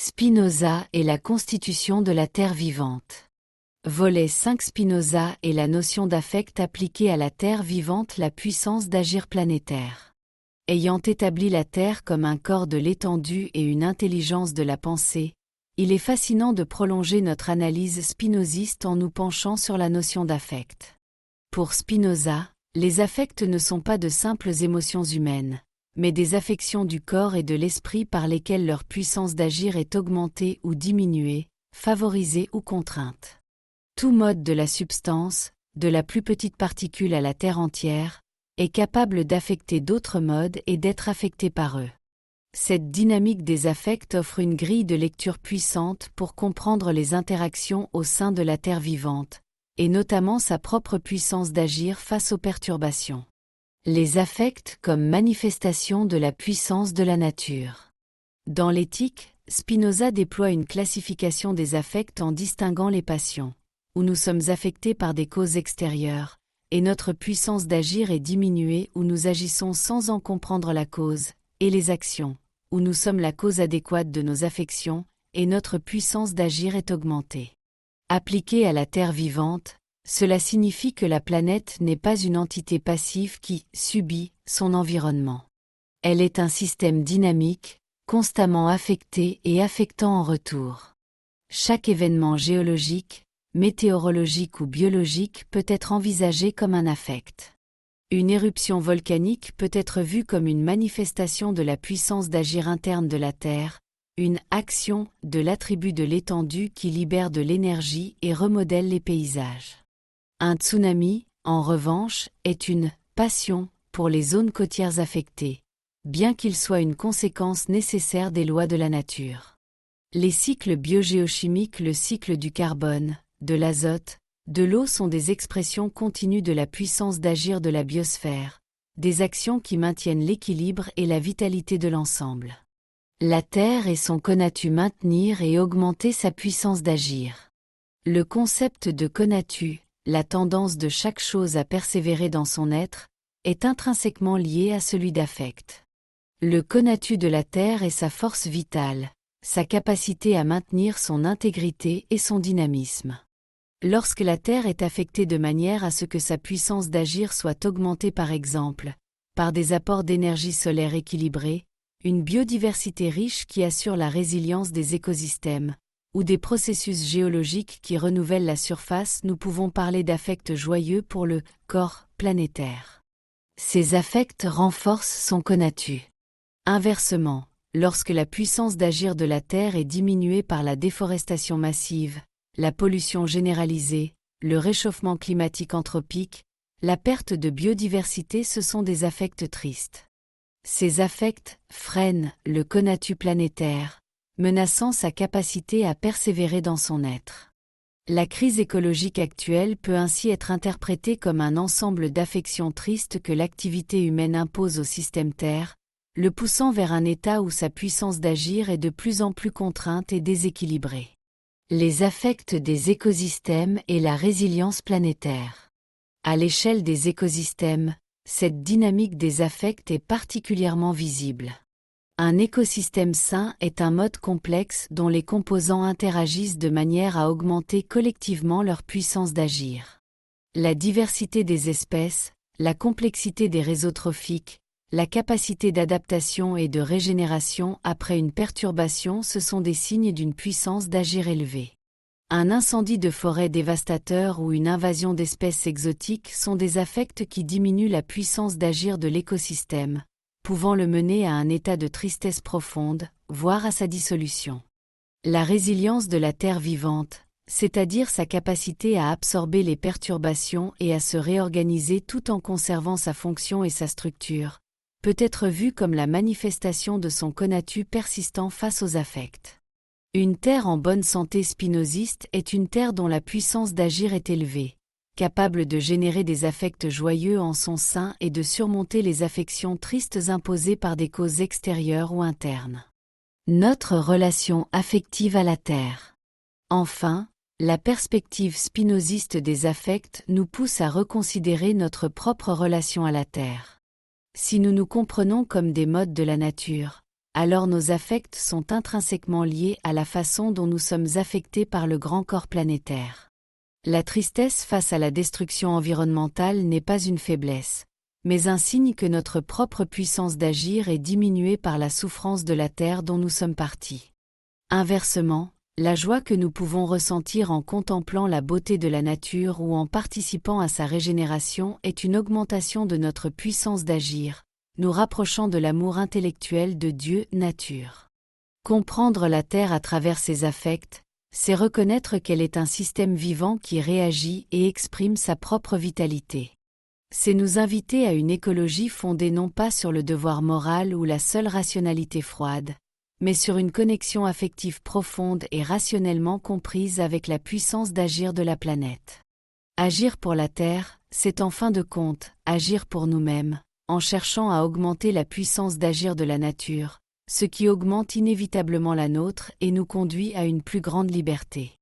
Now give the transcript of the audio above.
Spinoza et la constitution de la Terre vivante. Volet 5. Spinoza et la notion d'affect appliquée à la Terre vivante. La puissance d'agir planétaire. Ayant établi la Terre comme un corps de l'étendue et une intelligence de la pensée, il est fascinant de prolonger notre analyse spinoziste en nous penchant sur la notion d'affect. Pour Spinoza, les affects ne sont pas de simples émotions humaines, mais des affections du corps et de l'esprit par lesquelles leur puissance d'agir est augmentée ou diminuée, favorisée ou contrainte. Tout mode de la substance, de la plus petite particule à la Terre entière, est capable d'affecter d'autres modes et d'être affecté par eux. Cette dynamique des affects offre une grille de lecture puissante pour comprendre les interactions au sein de la Terre vivante, et notamment sa propre puissance d'agir face aux perturbations. Les affects comme manifestation de la puissance de la nature. Dans l'éthique, Spinoza déploie une classification des affects en distinguant les passions, où nous sommes affectés par des causes extérieures, et notre puissance d'agir est diminuée où nous agissons sans en comprendre la cause, et les actions, où nous sommes la cause adéquate de nos affections, et notre puissance d'agir est augmentée. Appliquée à la Terre vivante, cela signifie que la planète n'est pas une entité passive qui subit son environnement. Elle est un système dynamique, constamment affecté et affectant en retour. Chaque événement géologique, météorologique ou biologique peut être envisagé comme un affect. Une éruption volcanique peut être vue comme une manifestation de la puissance d'agir interne de la Terre, une action de l'attribut de l'étendue qui libère de l'énergie et remodèle les paysages. Un tsunami, en revanche, est une passion pour les zones côtières affectées, bien qu'il soit une conséquence nécessaire des lois de la nature. Les cycles biogéochimiques, le cycle du carbone, de l'azote, de l'eau sont des expressions continues de la puissance d'agir de la biosphère, des actions qui maintiennent l'équilibre et la vitalité de l'ensemble. La Terre et son connatu maintenir et augmenter sa puissance d'agir. Le concept de connatu, la tendance de chaque chose à persévérer dans son être, est intrinsèquement lié à celui d'affect. Le connatu de la Terre est sa force vitale, sa capacité à maintenir son intégrité et son dynamisme. Lorsque la Terre est affectée de manière à ce que sa puissance d'agir soit augmentée par exemple, par des apports d'énergie solaire équilibrés, une biodiversité riche qui assure la résilience des écosystèmes, ou des processus géologiques qui renouvellent la surface, nous pouvons parler d'affects joyeux pour le corps planétaire. Ces affects renforcent son connatu. Inversement, lorsque la puissance d'agir de la Terre est diminuée par la déforestation massive, la pollution généralisée, le réchauffement climatique anthropique, la perte de biodiversité, ce sont des affects tristes. Ces affects freinent le connatu planétaire, menaçant sa capacité à persévérer dans son être. La crise écologique actuelle peut ainsi être interprétée comme un ensemble d'affections tristes que l'activité humaine impose au système Terre, le poussant vers un état où sa puissance d'agir est de plus en plus contrainte et déséquilibrée. Les affects des écosystèmes et la résilience planétaire. À l'échelle des écosystèmes, cette dynamique des affects est particulièrement visible. Un écosystème sain est un mode complexe dont les composants interagissent de manière à augmenter collectivement leur puissance d'agir. La diversité des espèces, la complexité des réseaux trophiques, la capacité d'adaptation et de régénération après une perturbation, ce sont des signes d'une puissance d'agir élevée. Un incendie de forêt dévastateur ou une invasion d'espèces exotiques sont des affects qui diminuent la puissance d'agir de l'écosystème, pouvant le mener à un état de tristesse profonde, voire à sa dissolution. La résilience de la Terre vivante, c'est-à-dire sa capacité à absorber les perturbations et à se réorganiser tout en conservant sa fonction et sa structure, peut être vue comme la manifestation de son connatu persistant face aux affects. Une Terre en bonne santé spinoziste est une Terre dont la puissance d'agir est élevée, capable de générer des affects joyeux en son sein et de surmonter les affections tristes imposées par des causes extérieures ou internes. Notre relation affective à la Terre. Enfin, la perspective spinoziste des affects nous pousse à reconsidérer notre propre relation à la Terre. Si nous nous comprenons comme des modes de la nature, alors nos affects sont intrinsèquement liés à la façon dont nous sommes affectés par le grand corps planétaire. La tristesse face à la destruction environnementale n'est pas une faiblesse, mais un signe que notre propre puissance d'agir est diminuée par la souffrance de la Terre dont nous sommes partis. Inversement, la joie que nous pouvons ressentir en contemplant la beauté de la nature ou en participant à sa régénération est une augmentation de notre puissance d'agir, nous rapprochant de l'amour intellectuel de Dieu, nature. Comprendre la Terre à travers ses affects, c'est reconnaître qu'elle est un système vivant qui réagit et exprime sa propre vitalité. C'est nous inviter à une écologie fondée non pas sur le devoir moral ou la seule rationalité froide, mais sur une connexion affective profonde et rationnellement comprise avec la puissance d'agir de la planète. Agir pour la Terre, c'est en fin de compte, agir pour nous-mêmes, en cherchant à augmenter la puissance d'agir de la nature, ce qui augmente inévitablement la nôtre et nous conduit à une plus grande liberté.